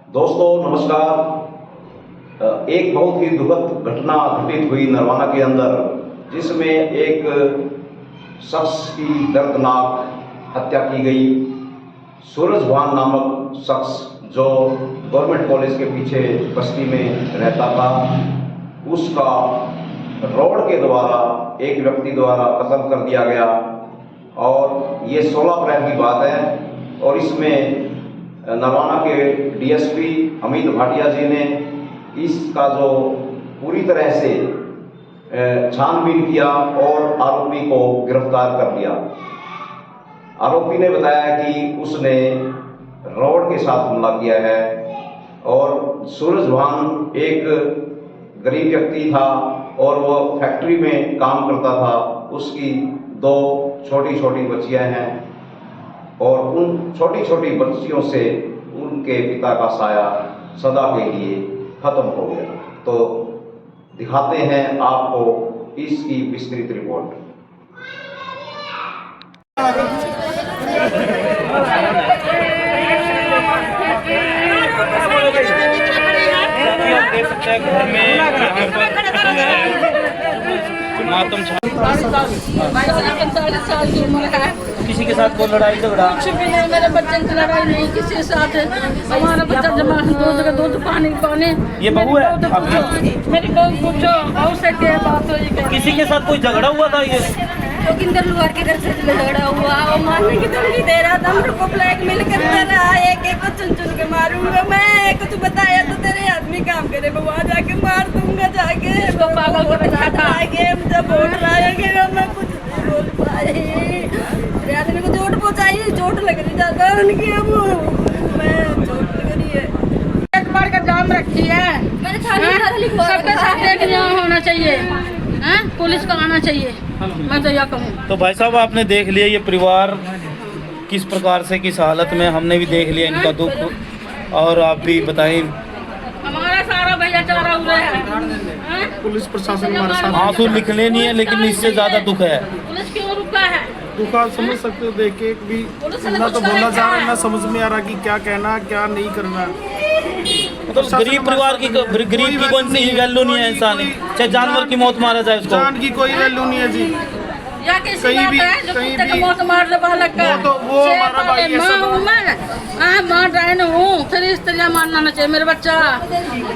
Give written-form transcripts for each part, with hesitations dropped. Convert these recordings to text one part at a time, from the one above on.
दोस्तों नमस्कार। एक बहुत ही दुखद घटना घटित हुई नरवाना के अंदर, जिसमें एक शख्स की दर्दनाक हत्या की गई। सूरज भान नामक शख्स जो गवर्नमेंट कॉलेज के पीछे बस्ती में रहता था, उसका रॉड के द्वारा एक व्यक्ति द्वारा कत्ल कर दिया गया। और ये 16 अप्रैल की बात है। और इसमें नरवाना के डीएसपी अमित भाटिया जी ने इसका जो पूरी तरह से छानबीन किया और आरोपी को गिरफ्तार कर लिया। आरोपी ने बताया कि उसने रॉड के साथ हमला किया है। और सूरज भान एक गरीब व्यक्ति था और वो फैक्ट्री में काम करता था। उसकी 2 छोटी छोटी बच्चियां हैं और उन छोटी छोटी बच्चियों से उनके पिता का साया सदा के लिए खत्म हो गया। तो दिखाते हैं आपको इसकी विस्तृत रिपोर्ट। देख सकते हैं घर में मातम साल की उम्र है। किसी के साथ कोई लड़ाई झगड़ा कुछ भी नहीं, मेरे बच्चे की लड़ाई नहीं किसी के साथ। हमारा बच्चा जमा दूध पानी ये बहू है आपकी? मेरी बहू पूछो बहू से क्या बात हुई। किसी के साथ कोई झगड़ा हुआ था? ये जोगिंदर लुहार के घर से झगड़ा हुआ, वो मारने की धमकी दे रहा था, मेरे को ब्लैकमेल करता रहा। एक को चुन चुन के मारूंगा मैं, कुछ बताया तो तेरे आदमी काम करे, मैं वहाँ जाके मार दूंगा जाके। वो पागल को बताता आगे जब वोट लाएंगे मैं कुछ नहीं बोल पाई। मेरे आदमी को चोट पहुँचाई, चोट लग रही ज्यादा उनकी। अब मैं चोट लग रही है, एक बार का जाम रखी है। सबके साथ एक न्याय होना चाहिए, पुलिस को आना चाहिए, मैं तो यह कहूँ। तो भाई साहब आपने देख लिया ये परिवार किस प्रकार से किस हालत में, हमने भी देख लिया इनका दुख। और आप भी बताएं। हमारा सारा भैया चारा हुआ है। पुलिस प्रशासन हमारे साथ आंसू लिखने नहीं है, लेकिन इससे ज्यादा दुख है। पुलिस क्यों रुका है? दुखा समझ सकते हो, देख के भी ना तो बोलना चाह रहा, ना समझ में आ रहा कि क्या कहना क्या नहीं करना। मतलब गरीब परिवार की गरीब की कोई सी वैल्यू नहीं है इंसान, चाहे जानवर की मौत मारा जाए उसको। जान की कोई वैल्यू नहीं है जी। या किसी बात है जो कुत्ते का मौत मार दे बालक का। वो हमारा भाई है सब। मैं मार रहा हूँ, फिर इस तरह मारना ना चाहिए। मेरा बच्चा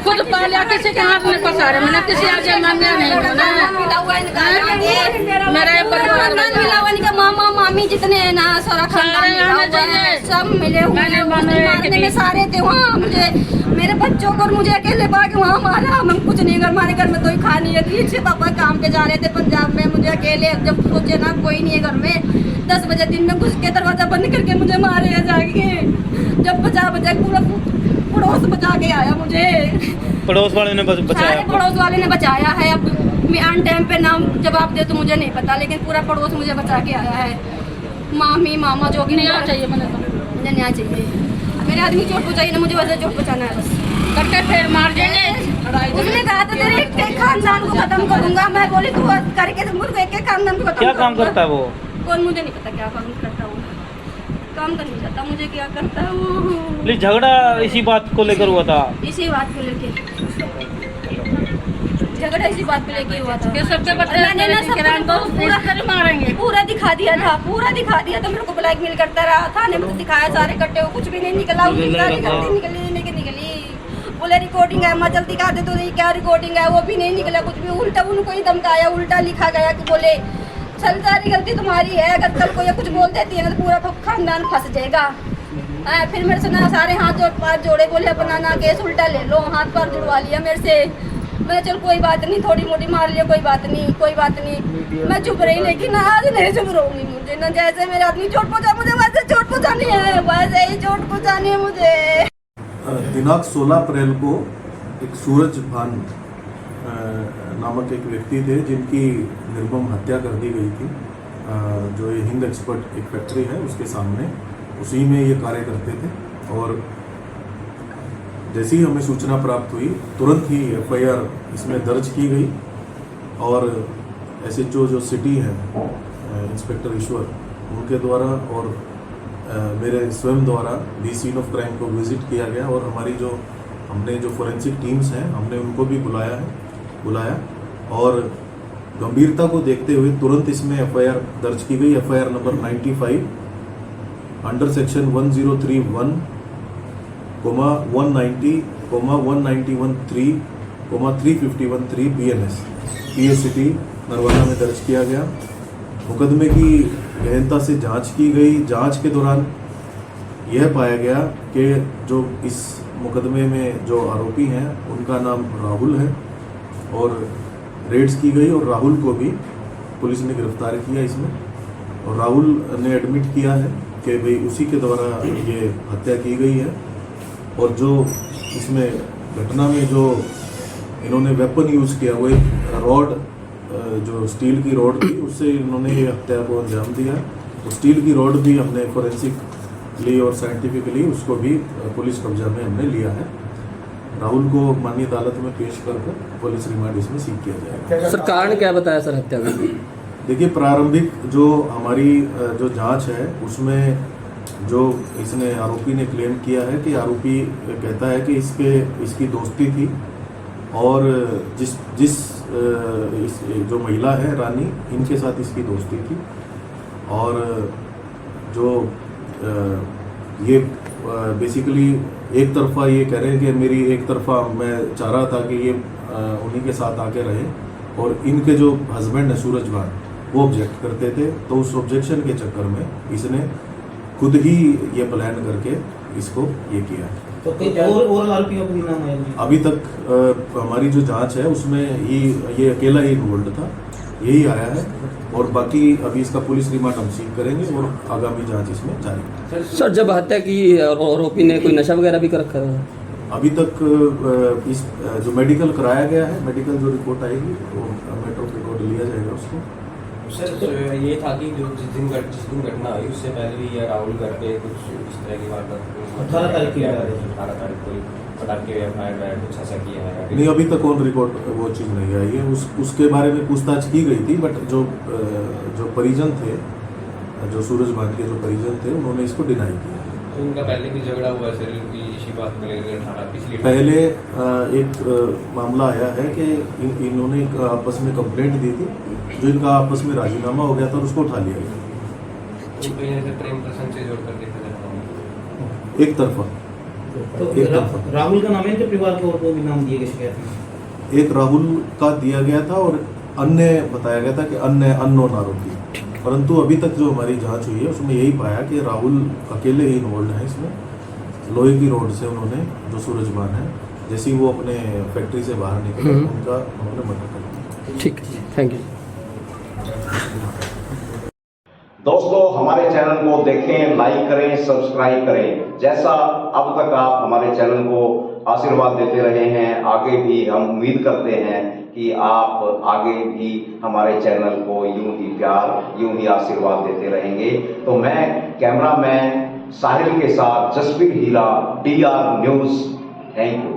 खुद पालिया, किसी के हाथ में फंसा रहे, मैंने किसी आगे मांगा नहीं। मेरा परिवार का मामा मामी जितने हैं ना, सारा खानदान सब मिले हुए हैं। मारने में सारे थे वहाँ। मुझे मेरे बच्चों को मुझे अकेले बाग वहाँ मारा। हम कुछ नहीं कर, हमारे घर में कोई खा नहीं है। पीछे पापा काम पे जा रहे थे पंजाब में, मुझे अकेले जब सोचे ना कोई नहीं है घर में, 10 बजे दिन में घुस के दरवाजा बंद करके मुझे मारे जाके। जब बचा पूरा पड़ोस बचा के आया मुझे, पड़ोस वाले ने बचाया। पड़ोस वाले ने बचाया है। अब मैं अन टाइम पे नाम जवाब दे तो मुझे नहीं पता, लेकिन पूरा पड़ोस मुझे बचा के आया है। मामी मामा जो भी न्याय चाहिए, मुझे न्याय चाहिए। मेरे आदमी चोट पहुँचाई ना, मुझे वैसे चोट पहुँचाना है बस। करके फिर मार देंगे। उसने कहा था तेरे एक खानदान को खत्म करूंगा। मैं बोली तू करके मुझे एक खानदान को खत्म। क्या काम करता है वो? कौन मुझे नहीं पता क्या काम करता वो, काम कर नहीं जाता मुझे क्या करता वो। झगड़ा इसी बात को लेकर हुआ था? इसी बात को लेके झगड़ा इसी बात को लेके हुआ था। सबके बच्चे मैंने ना सब पूरा मारेंगे, पूरा दिखा दिया था, पूरा दिखा दिया था। मेरे को ब्लैकमेल करता रहा, थाने में तो दिखाया सारे कट्टे हो, कुछ भी नहीं निकला। निकली बोले रिकॉर्डिंग है, मैं जल्दी दिखा दे तो नहीं क्या रिकॉर्डिंग है, वो भी नहीं निकला कुछ भी। उल्टा उनको ही धमकाया, उल्टा लिखा गया कि बोले चल सारी गलती तुम्हारी है, अगर कल को ये कुछ बोल देती है ना तो पूरा खानदान फंस जाएगा। फिर मेरे से ना सारे हाथ पैर जोड़े, बोले अपना ना केस उल्टा ले लो, हाथ पैर जुड़वा लिया मेरे से। मैं चल कोई बात नहीं, थोड़ी मोटी मार लिया, कोई बात नहीं कोई बात नहीं। मैं चुप रही, लेकिन आज नहीं चुप रहूंगी। मुझे ना जैसे मेरे आदमी चोट पहुंचा, मुझे वैसे चोट पहुंचानी है, वैसे ही चोट पहुंचानी है मुझे। दिनांक 16 अप्रैल को एक सूरज भान नामक एक व्यक्ति थे जिनकी निर्मम हत्या कर दी गई थी। जो ये हिंद एक्सपर्ट एक फैक्ट्री है उसके सामने, उसी में ये कार्य करते थे। और जैसे ही हमें सूचना प्राप्त हुई, तुरंत ही FIR इसमें दर्ज की गई। और SHO जो सिटी है इंस्पेक्टर ईश्वर, उनके द्वारा और मेरे स्वयं द्वारा भी सीन ऑफ क्राइम को विजिट किया गया और हमारी जो हमने जो फोरेंसिक टीम्स हैं हमने उनको भी बुलाया और गंभीरता को देखते हुए तुरंत इसमें एफआईआर दर्ज की गई। FIR number 95 under section 1031, 190, 191(3), 351(3) BNS PACT Narwana में दर्ज किया गया। मुकदमे की गहनता से जांच की गई। जांच के दौरान यह पाया गया कि जो इस मुकदमे में जो आरोपी हैं उनका नाम राहुल है और रेड्स की गई और राहुल को भी पुलिस ने गिरफ्तार किया इसमें। और राहुल ने एडमिट किया है कि भाई उसी के द्वारा ये हत्या की गई है और जो इसमें घटना में जो इन्होंने वेपन यूज़ किया वो एक रॉड, जो स्टील की रॉड थी, उससे इन्होंने ये हत्या को अंजाम दिया। तो स्टील की रॉड भी हमने फोरेंसिकली और साइंटिफिकली उसको भी पुलिस कब्जा में हमने लिया है। राहुल को माननीय अदालत में पेश कर पुलिस रिमांड इसमें सीख किया जाएगा। सर कारण क्या बताया सर हत्या का? देखिए, प्रारंभिक जो हमारी जो जांच है उसमें जो इसने आरोपी ने क्लेम किया है कि आरोपी कहता है कि इसकी दोस्ती थी और जिस जो महिला है रानी, इनके साथ इसकी दोस्ती थी और जो ये बेसिकली एक तरफा ये कह रहे हैं कि मेरी एक तरफा मैं चाह रहा था कि ये उन्हीं के साथ आके रहे और इनके जो हस्बैंड है सूरज भान वो ऑब्जेक्ट करते थे। तो उस ऑब्जेक्शन के चक्कर में इसने खुद ही ये प्लान करके इसको ये किया। तो और आरोपियों को भी नाम है? अभी तक हमारी जो जांच है उसमें ये अकेला ही इन्वॉल्व था, यही आया है और बाकी अभी इसका पुलिस रिमांड हम सीख करेंगे और आगामी जांच इसमें जारी है। सर जब हत्या की आरोपी ने कोई नशा वगैरह भी कर रखा है? अभी तक इस जो मेडिकल कराया गया है, मेडिकल जो रिपोर्ट आएगी वो मेट्रो रिपोर्ट लिया जाएगा उसको। सर ये था कि जो जिस दिन घटना हुई उससे पहले भी ये राहुल घर पे कुछ इस तरह की वारदात 18 तारीख की 18 तारीख को पटाखे या फायर कुछ ऐसा किया है? नहीं, अभी तक ऑन रिकॉर्ड वो चीज़ नहीं आई है। उसके बारे में पूछताछ की गई थी, बट जो परिजन थे, जो सूरज भान के जो परिजन थे, उन्होंने इसको डिनाई किया। तो उनका पहले भी झगड़ा हुआ सर इसी बात को लेकर? पिछली पहले एक मामला आया है कि इन्होंने आपस में कंप्लेंट दी थी, जो इनका आपस में राजीनामा हो गया था और उसको उठा लिया गया। प्रेम प्रसंग से जोड़कर देखा जाता है एक तरफा। तो राहुल का नाम है कि परिवार के और को भी नाम दिए गए शिकायत में? एक राहुल का दिया गया था और अन्य बताया गया था कि अन्य अननोन आरोपी। परंतु अभी तक जो हमारी जांच हुई है उसमें यही पाया कि राहुल अकेले ही इन्वॉल्व है इसमें। लोहे की रोड से उन्होंने, जो सूरज भान है, जैसे ही वो अपने फैक्ट्री से बाहर निकले उनका उन्होंने मर्डर कर दिया। ठीक, थैंक यू। दोस्तों, हमारे चैनल को देखें, लाइक करें, सब्सक्राइब करें। जैसा अब तक आप हमारे चैनल को आशीर्वाद देते रहे हैं, आगे भी हम उम्मीद करते हैं कि आप आगे भी हमारे चैनल को यूं ही प्यार, यूं ही आशीर्वाद देते रहेंगे। तो मैं कैमरामैन साहिल के साथ जसवीर हीरा, DR न्यूज़। Thank you.